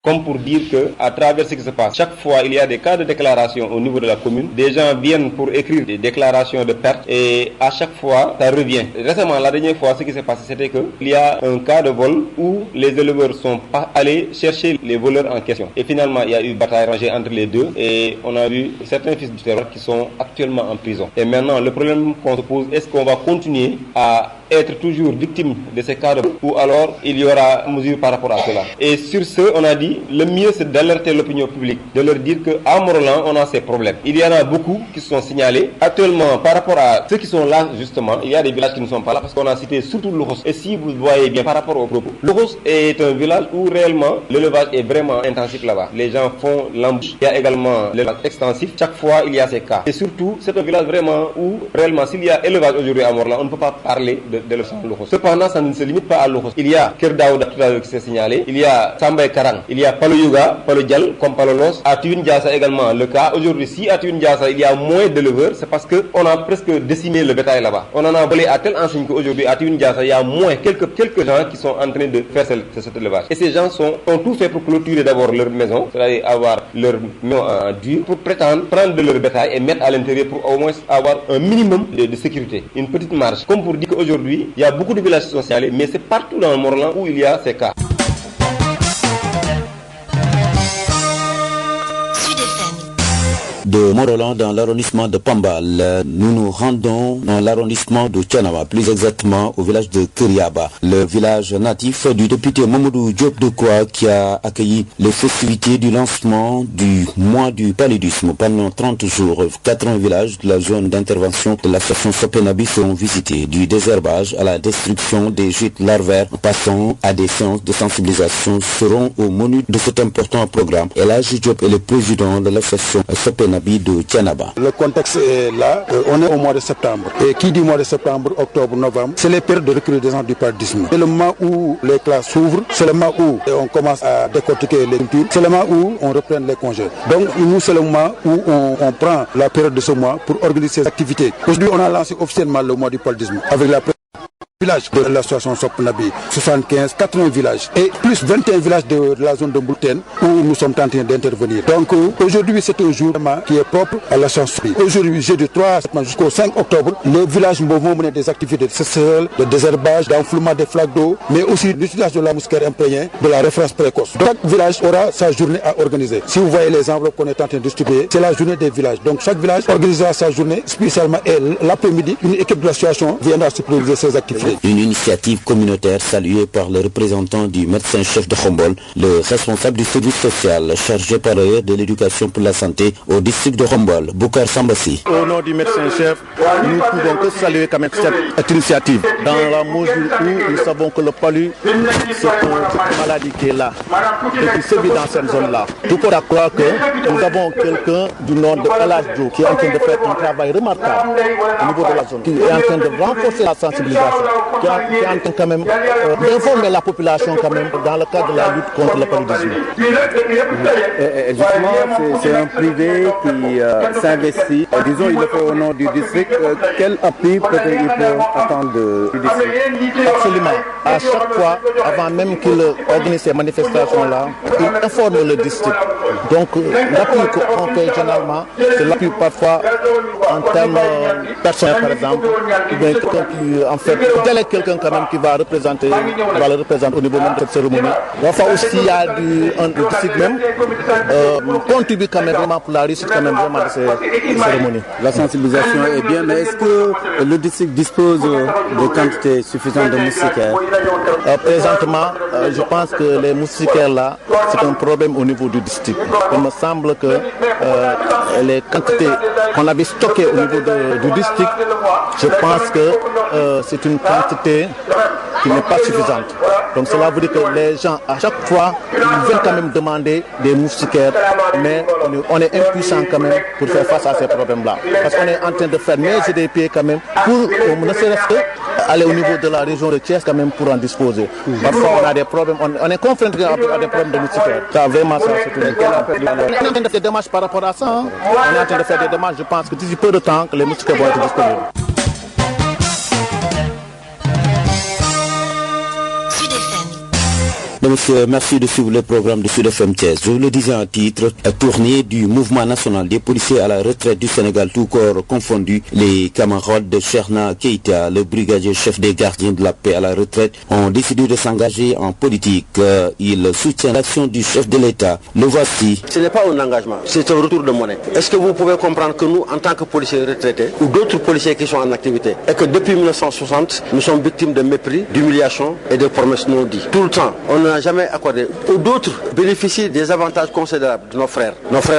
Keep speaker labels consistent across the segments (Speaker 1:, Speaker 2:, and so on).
Speaker 1: comme pour dire que à travers ce qui se passe, chaque fois il y a des cas de déclaration au niveau de la commune, des gens viennent pour écrire des déclarations de perte et à chaque fois ça revient. Récemment, la dernière fois, ce qui s'est passé, c'était que il y a un cas de vol où les éleveurs sont pas allés chercher les voleurs en question. Et finalement, il y a eu bataille rangée entre les deux et on a vu certains fils du terreur qui sont actuellement en prison. Et maintenant, le problème qu'on se pose, est-ce qu'on va continuer à être toujours victime de ces cas de vol ou alors il y aura mesure par rapport à cela. Et sur ce, on a dit le mieux c'est d'alerter l'opinion publique, de leur dire qu'à Morolan, on a ces problèmes. Il y en a beaucoup qui sont signalés. Actuellement, par rapport à ceux qui sont là, justement, il y a des villages qui ne sont pas là parce qu'on a cité surtout Louros. Et si vous voyez bien par rapport aux propos, Louros est un village où réellement l'élevage est vraiment intensif là-bas. Les gens font l'embauche. Il y a également l'élevage extensif. Chaque fois, il y a ces cas. Et surtout, c'est un village vraiment où réellement, s'il y a élevage aujourd'hui à Morolan, on ne peut pas parler de l'élevage à Louros. Cependant, ça ne se limite pas à Louros. Il y a Kerdaouda tout à l'heure qui s'est signalé. Il y a Sambay Karang. Il y a Palo Yuga, Palo Dial, comme Palo Los. À Tuyun Diassa également le cas. Aujourd'hui, si à Tuyun Diassa il y a moins d'éleveurs, c'est parce qu'on a presque décimé le bétail là-bas. On en a volé à telle enseigne qu'aujourd'hui à Tuyun Diassa il y a moins quelques gens qui sont en train de faire cet élevage. Et ces gens ont tout fait pour clôturer d'abord leur maison, c'est-à-dire avoir leur maison en dur, pour prétendre prendre de leur bétail et mettre à l'intérieur pour au moins avoir un minimum de sécurité, une petite marge. Comme pour dire qu'aujourd'hui, il y a beaucoup de villages qui sont signalés, mais c'est partout dans le Morolan où il y a ces cas.
Speaker 2: De Morolan dans l'arrondissement de Pambal, nous nous rendons dans l'arrondissement de Thiénaba, plus exactement au village de Kiriaba, le village natif du député Mamadou Diop Decroix qui a accueilli les festivités du lancement du mois du paludisme. Pendant 30 jours, 80 villages de la zone d'intervention de l'association Sopenabi seront visités, du désherbage à la destruction des gîtes larvaires, passant à des séances de sensibilisation seront au menu de cet important programme. Elhadji Diop est le président de l'association Sopenabi de Thiénaba.
Speaker 3: Le contexte est là, on est au mois de septembre. Et qui dit mois de septembre, octobre, novembre, c'est les périodes de recrudescence du paludisme. C'est le moment où les classes s'ouvrent, c'est le moment où on commence à décortiquer les cultures, c'est le moment où on reprend les congés. Donc nous, c'est le moment où on prend la période de ce mois pour organiser ces activités. Aujourd'hui, on a lancé officiellement le mois du paludisme avec la villages de l'association Sopenabi, 75, 80 villages et plus 21 villages de la zone de Mboulten où nous sommes en train d'intervenir. Donc aujourd'hui c'est un jour qui est propre à l'association. Aujourd'hui jeudi 3 septembre jusqu'au 5 octobre, les villages vont mener des activités de CCL, de désherbage, d'enfoulement des flaques d'eau, mais aussi l'utilisation de la moustiquaire imprégnée, de la référence précoce. Donc, chaque village aura sa journée à organiser. Si vous voyez les enveloppes qu'on est en train de distribuer, c'est la journée des villages. Donc chaque village organisera sa journée spécialement et l'après-midi, une équipe de l'association viendra superviser ces activités.
Speaker 2: Une initiative communautaire saluée par le représentant du médecin-chef de Khombol, le responsable du service social chargé par ailleurs de l'éducation pour la santé au district de Khombol, Boukar Sambassi.
Speaker 4: Au nom du médecin-chef, nous ne pouvons que saluer quand même cette initiative. Dans la mesure où nous savons que le palu, c'est une maladie qui est là et qui sévit dans cette zone-là. Tout pour croire que nous avons quelqu'un du nom de Elhadji Diop qui est en train de faire un travail remarquable au niveau de la zone, qui est en train de renforcer la sensibilisation, qui est en train quand même d'informer la population quand même dans le cadre de la lutte contre le paludisme.
Speaker 5: Et justement, c'est un privé qui s'investit. Disons, il le fait au nom du district. Quel appui peut-être il peut attendre du district?
Speaker 4: Absolument. À chaque fois, avant même qu'il organise ces manifestations-là, il informe le district. Donc, l'appui qu'on fait généralement, c'est l'appui parfois en termes personnels, par exemple, ou bien quelqu'un qui, en fait, délègue quelqu'un quand même qui va le représenter au niveau même de cette cérémonie. Enfin aussi, il y a du district même contribue quand même vraiment pour la réussite quand même vraiment de ces cérémonies.
Speaker 5: La sensibilisation est bien, mais est-ce que le district dispose de quantités suffisantes de moustiquaires?
Speaker 4: Présentement, je pense que les moustiquaires là, c'est un problème au niveau du district. Il me semble que les quantités qu'on avait stockées au niveau du district, je pense que c'est une quantité qui n'est pas suffisante. Donc cela veut dire que les gens, à chaque fois, ils viennent quand même demander des moustiquaires, mais on est impuissant quand même pour faire face à ces problèmes-là. Parce qu'on est en train de faire mes des pieds quand même pour, ne serait-ce que, aller au niveau de la région de Thiès quand même pour en disposer. Parfois on a des problèmes, on est confronté à des problèmes de moustiquaires. Ça, vraiment, ça, c'est tout. On est en train de faire des démarches par rapport à ça. Hein. On est en train de faire des démarches, je pense que d'ici peu de temps, que les moustiquaires vont être disponibles.
Speaker 2: Donc Mesdames et messieurs, merci de suivre le programme de Sud FM Thiès. Je vous le disais en titre, tournée du mouvement national des policiers à la retraite du Sénégal, tout corps confondu. Les camarades de Cherna Keïta, le brigadier chef des gardiens de la paix à la retraite, ont décidé de s'engager en politique. Ils soutiennent l'action du chef de l'État. Le voici.
Speaker 6: Ce n'est pas un engagement, c'est un retour de monnaie. Est-ce que vous pouvez comprendre que nous, en tant que policiers retraités, ou d'autres policiers qui sont en activité, et que depuis 1960, nous sommes victimes de mépris, d'humiliation et de promesses non dites. Tout le temps, on n'a jamais accordé. Ou d'autres bénéficient des avantages considérables de nos frères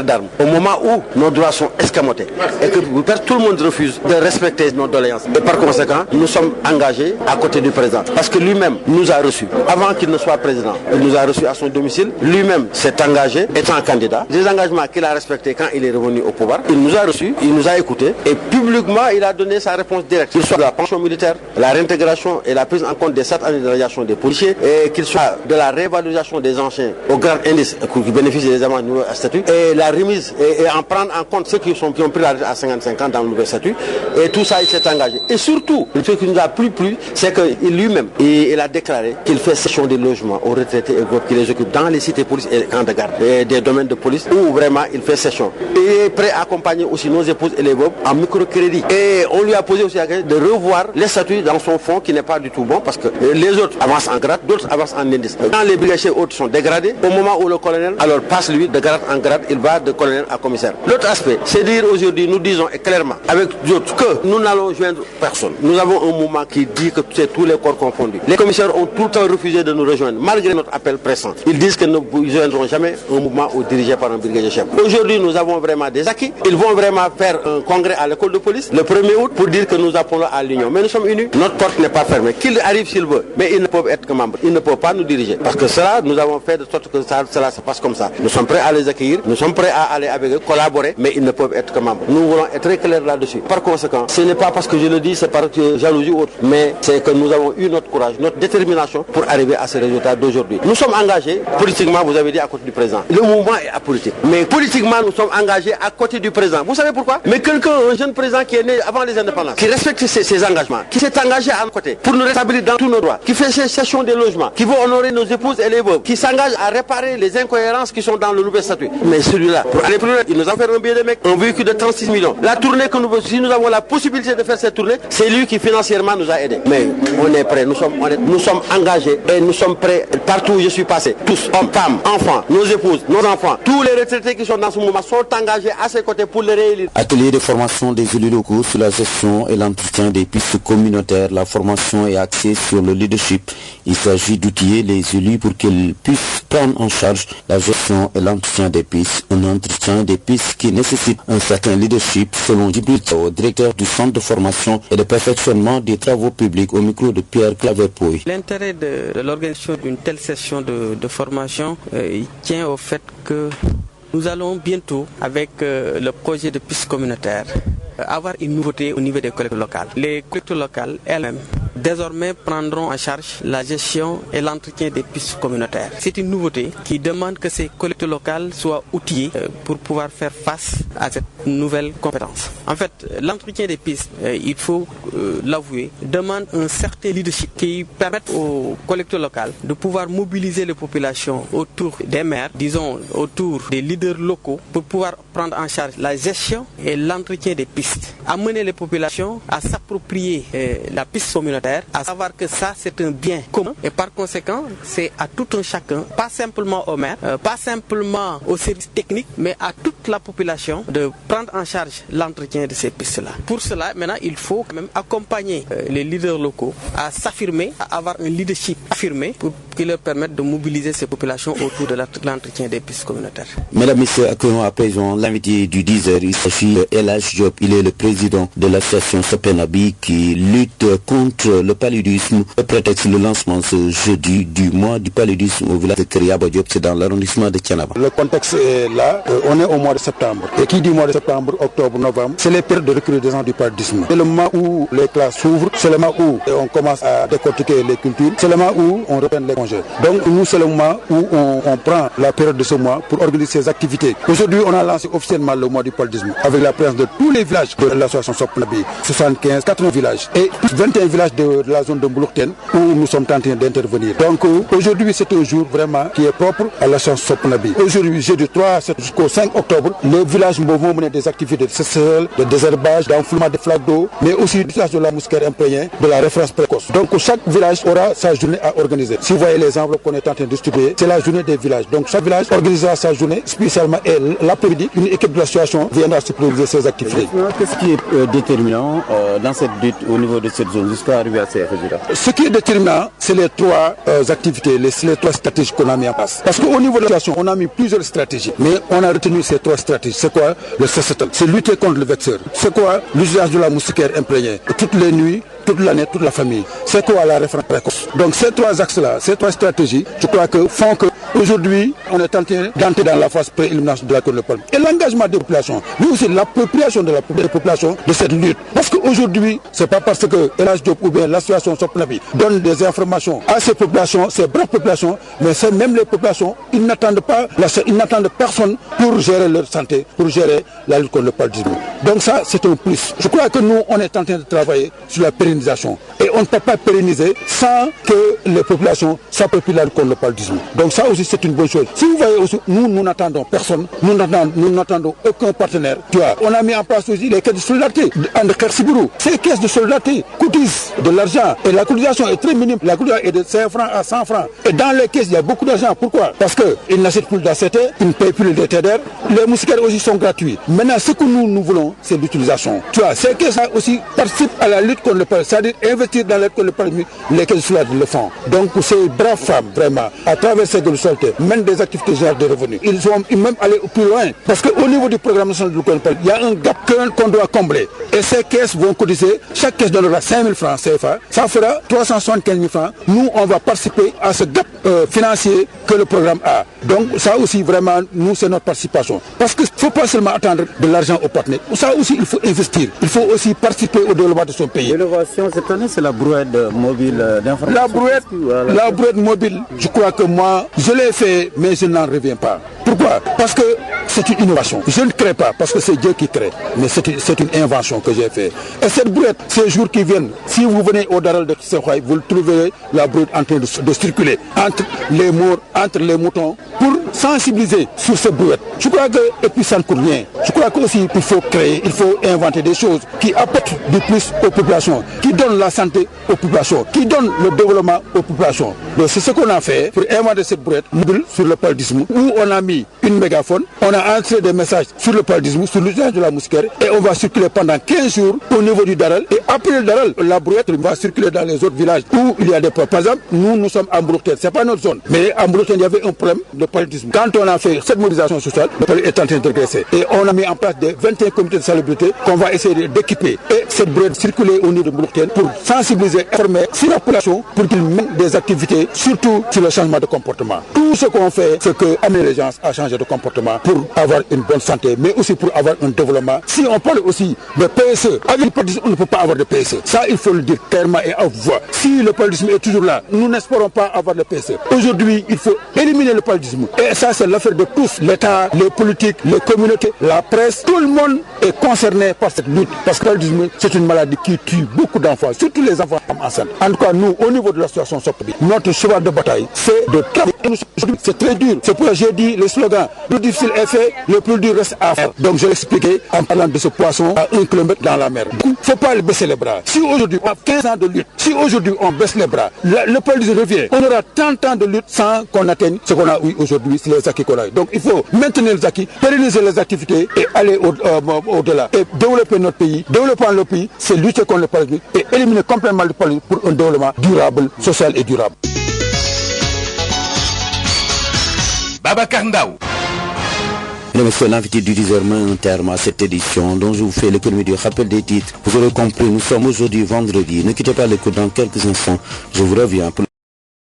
Speaker 6: d'armes, au moment où nos droits sont escamotés et que tout le monde refuse de respecter nos doléances. Et par conséquent, nous sommes engagés à côté du président. Parce que lui-même nous a reçus, avant qu'il ne soit président, il nous a reçus à son domicile, lui-même s'est engagé, étant candidat. Des engagements qu'il a respectés quand il est revenu au pouvoir, il nous a reçus, il nous a écoutés et publiquement il a donné sa réponse directe. Qu'il soit de la pension militaire, la réintégration et la prise en compte des 7 années de radiation des policiers, et qu'il soit de la réévaluation des anciens au grade indice qui bénéficient des amendes nouveaux statut, et la remise et en prendre en compte ceux qui ont pris la retraite à 55 ans dans le nouvel statut, et tout ça il s'est engagé. Et surtout, ce qui nous a plu, c'est qu'il lui-même il a déclaré qu'il fait cession des logements aux retraités et groupes qui les occupent dans les cités police et camps de garde et des domaines de police où vraiment il fait cession. Il est prêt à accompagner aussi nos épouses et les veuves en microcrédit. Et on lui a posé aussi la question de revoir les statuts dans son fonds qui n'est pas du tout bon parce que les autres avancent en grade, d'autres avancent en indice. Quand les brigadiers autres sont dégradés, au moment où le colonel alors passe lui de grade en grade, il va de colonel à commissaire. L'autre aspect, c'est dire aujourd'hui, nous disons clairement avec d'autres que nous n'allons joindre personne. Nous avons un mouvement qui dit que c'est tous les corps confondus. Les commissaires ont tout le temps refusé de nous rejoindre, malgré notre appel pressant. Ils disent qu'ils ne joindront jamais un mouvement dirigé par un brigadier chef. Aujourd'hui, nous avons vraiment des acquis. Ils vont vraiment faire un congrès à l'école de police le 1er août pour dire que nous appelons à l'union. Mais nous sommes unis. Notre porte n'est pas fermée. Qu'ils arrivent s'ils veulent, mais ils ne peuvent être que membres. Ils ne peuvent pas nous diriger. Parce que cela, nous avons fait de sorte que cela se passe comme ça. Nous sommes prêts à les accueillir, nous sommes prêts à aller avec eux, collaborer, mais ils ne peuvent être que membres. Nous voulons être très clairs là-dessus. Par conséquent, ce n'est pas parce que je le dis, c'est par jalousie ou autre, mais c'est que nous avons eu notre courage, notre détermination pour arriver à ce résultat d'aujourd'hui. Nous sommes engagés, politiquement, vous avez dit, à côté du président. Le mouvement est apolitique. Mais politiquement, nous sommes engagés à côté du président. Vous savez pourquoi? Mais quelqu'un, un jeune président qui est né avant les indépendances, qui respecte ses engagements, qui s'est engagé à nos côtés pour nous rétablir dans tous nos droits, qui fait ses sessions de logement, qui veut honorer nos épouses et les veuves, qui s'engage à réparer les incohérences qui sont dans le nouvel statut. Mais celui-là, pour aller plus loin, il nous a fait un billet de mec, un véhicule de 36 millions. La tournée que nous, si nous avons la possibilité de faire cette tournée, c'est lui qui financièrement nous a aidés. Mais on est prêts, nous sommes engagés et nous sommes prêts partout où je suis passé. Tous, hommes, femmes, enfants, nos épouses, nos enfants, tous les retraités qui sont dans ce mouvement sont engagés à ses côtés pour les réélire.
Speaker 2: Atelier de formation des élus locaux sur la gestion et l'entretien des pistes communautaires. La formation est axée sur le leadership. Il s'agit d'outiller les élus pour qu'ils puissent prendre en charge la gestion et l'entretien des pistes. Un entretien des pistes qui nécessite un certain leadership, selon Djibril Tao, directeur du centre de formation et de perfectionnement des travaux publics, au micro de Pierre Claver-Pouy.
Speaker 7: L'intérêt de l'organisation d'une telle session de formation tient au fait que nous allons bientôt, avec le projet de piste communautaire, avoir une nouveauté au niveau des collectivités locales. Les collectivités locales elles-mêmes désormais prendront en charge la gestion et l'entretien des pistes communautaires. C'est une nouveauté qui demande que ces collectivités locales soient outillées pour pouvoir faire face à cette nouvelle compétence. En fait, l'entretien des pistes, il faut l'avouer, demande un certain leadership qui permette aux collectivités locales de pouvoir mobiliser les populations autour des maires, disons autour des leaders locaux, pour pouvoir prendre en charge la gestion et l'entretien des pistes. Amener les populations à s'approprier la piste communautaire, à savoir que ça c'est un bien commun et par conséquent c'est à tout un chacun, pas simplement aux maires, pas simplement aux services techniques, mais à toute la population de prendre en charge l'entretien de ces pistes-là. Pour cela, maintenant, il faut quand même accompagner les leaders locaux à s'affirmer, à avoir un leadership affirmé pour qui leur permette de mobiliser ces populations autour de l'entretien des pistes communautaires.
Speaker 2: Mesdames, Messieurs, accueillons à présent l'invité du 10h. Il s'agit de El Hadj Diop. Il est le président de l'association Sopenabi qui lutte contre le paludisme. Le prétexte le lancement ce jeudi du mois du paludisme au village de Kriaba Diop, c'est dans l'arrondissement de Thiénaba.
Speaker 3: Le contexte est là, on est au mois de septembre. Et qui dit mois de septembre, octobre, novembre, c'est les périodes de recrudescence du paludisme. C'est le moment où les classes s'ouvrent, c'est le moment où on commence à décortiquer les cultures, c'est le moment où on reprend les congés. Donc nous, c'est le moment où on prend la période de ce mois pour organiser ces activités. Aujourd'hui, on a lancé officiellement le mois du paludisme avec la présence de tous les villages de l'association Sopenabi, 75, 80 villages et 21 villages de de la zone de Mbouloukten où nous sommes en train d'intervenir. Donc aujourd'hui c'est un jour vraiment qui est propre à la chance Sopnabi. Aujourd'hui jeudi 3 jusqu'au 5 octobre, le village vont mener des activités de sécheresse, de désherbage, d'enfoulement des flaques d'eau, mais aussi d'usage de la mousquaire imprégnée, de la référence précoce. Donc chaque village aura sa journée à organiser. Si vous voyez les enveloppes qu'on est en train de distribuer, c'est la journée des villages. Donc chaque village organisera sa journée spécialement et l'après-midi, une équipe de l'association viendra superviser ces activités.
Speaker 5: Qu'est-ce qui est déterminant dans cette lutte au niveau de cette zone jusqu'à arriver à ces résultats?
Speaker 3: Ce qui est déterminant, c'est les trois activités, les trois stratégies qu'on a mis en place. Parce qu'au niveau de l'association, on a mis plusieurs stratégies, mais on a retenu ces trois stratégies. C'est quoi? Le CCTL, c'est lutter contre le vecteur. C'est quoi? L'usage de la moustiquaire imprégnée toutes les nuits, toute l'année, toute la famille. C'est quoi la référence précoce? Donc ces trois axes-là, ces trois stratégies, je crois que font que aujourd'hui, on est en train d'entrer dans la phase pré-élimination de la Côte de Palme. Et l'engagement des populations, mais aussi l'appropriation de la population de cette lutte. Parce qu'aujourd'hui, c'est pas parce que El Hadj Diop ou bien l'association Sopnabi donne des informations à ces populations, ces braves populations, mais c'est même les populations, ils n'attendent personne pour gérer leur santé, pour gérer la lutte contre le paludisme. Donc ça, c'est un plus. Je crois que nous, on est en train de travailler sur la pérennisation. Et on ne peut pas pérenniser sans que les populations s'approprient la lutte contre le paludisme. Donc ça aussi, c'est une bonne chose. Si vous voyez aussi, nous n'attendons personne, nous n'attendons aucun partenaire. Tu vois, on a mis en place aussi les caisses de solidarité de Kersibourou. Ces caisses de solidarité cotisent de l'argent et la cotisation est très minime. La cotisation est de 5 francs à 100 francs. Et dans les caisses, il y a beaucoup d'argent. Pourquoi? Parce qu'ils n'achètent plus d'ACT, ils ne payent plus le DTDR. Les moustiquaires aussi sont gratuits. Maintenant, ce que nous voulons, c'est l'utilisation. Tu vois, ces caisses aussi participent à la lutte contre le paludisme, c'est-à-dire investir dans la lutte contre le paludisme, les caisses de solidarité le font. Donc ces braves femmes, vraiment, à travers ces caisses de solidarité, mènent des activités générales de revenus. Ils sont même allés plus loin. Parce qu'au niveau du programme national de lutte contre le paludisme, il y a un gap qu'on doit combler. Et ces caisses vont cotiser, chaque caisse donnera 5 000 francs CFA, ça fera 375 000 francs. Nous, on va participer à ce gap financier que le programme a. Donc ça aussi, vraiment, nous, c'est notre participation. Parce qu'il ne faut pas seulement attendre de l'argent aux partenaires. Ça aussi, il faut investir. Il faut aussi participer au développement de son pays.
Speaker 5: L'innovation cette année, c'est la brouette mobile d'information.
Speaker 3: La brouette mobile, je crois que moi, je l'ai fait, mais je n'en reviens pas. Pourquoi? Parce que c'est une innovation. Je ne crée pas, parce que c'est Dieu qui crée. Mais c'est une invention que j'ai faite. Et cette brouette, ces jours qui viennent, si vous venez au Daral de Kissekhouaï, vous trouverez la brouette en train de circuler entre les morts, entre les moutons, pour sensibiliser sur cette brouette. Je crois que, et puis ça ne coûte rien. Je crois qu'aussi il faut créer, il faut inventer des choses qui apportent du plus aux populations, qui donnent la santé aux populations, qui donnent le développement aux populations. Donc c'est ce qu'on a fait pour inventer cette brouette mobile sur le paludisme, où on a mis une mégaphone, on a entré des messages sur le paludisme, sur l'usage de la moustiquaire, et on va circuler pendant 15 jours au niveau du Daral. Et après le Daral, la brouette va circuler dans les autres villages où il y a des problèmes. Par exemple, nous sommes à Mbouloukten, c'est pas notre zone, mais à Mbouloukten, il y avait un problème de paludisme. Quand on a fait cette mobilisation sociale, le paludisme est en train de régresser. Et on a mis en place des 21 comités de salubrité qu'on va essayer d'équiper. Et cette brouette circuler au niveau de Mbouloukten pour sensibiliser, informer sur la population pour qu'ils mènent des activités, surtout sur le changement de comportement. Tout ce qu'on fait, c'est que amener les gens à changer de comportement pour avoir une bonne santé, mais aussi pour avoir un développement. Si on parle aussi de PSE, avec le paludisme, on ne peut pas avoir de PSE. Ça, il faut le dire clairement et à voix. Si le paludisme est toujours là, nous n'espérons pas avoir de PSE. Aujourd'hui, il faut éliminer le paludisme. Et ça, c'est l'affaire de tous. L'État, les politiques, les communautés, la presse, tout le monde est concerné par cette lutte. Parce que le paludisme, c'est une maladie qui tue beaucoup d'enfants, surtout les enfants enceintes. En tout cas, nous, au niveau de l'association Sopnabi, notre cheval de bataille, c'est de travailler. C'est très dur. C'est pour ça que j'ai dit le slogan, le plus difficile est fait, le plus dur reste à faire. Donc je l'ai expliqué en parlant de ce poisson à 1 kilomètre dans la mer. Il ne faut pas baisser les bras. Si aujourd'hui on a 15 ans de lutte, si aujourd'hui on baisse les bras, le paludisme revient. On aura 30 ans de lutte sans qu'on atteigne ce qu'on a eu aujourd'hui, c'est les acquis qu'on a eu. Donc il faut maintenir les acquis, pérenniser les activités et aller au-delà. Et développer notre pays. Développer le pays, c'est lutter contre le paludisme et éliminer complètement le paludisme pour un développement durable, social et durable.
Speaker 8: Babacar Ndao.
Speaker 2: Mesdames, l'invité du 10h met un terme à cette édition dont je vous fais l'économie du rappel des titres. Vous aurez compris, nous sommes aujourd'hui vendredi. Ne quittez pas l'écoute dans quelques instants. Je vous reviens pour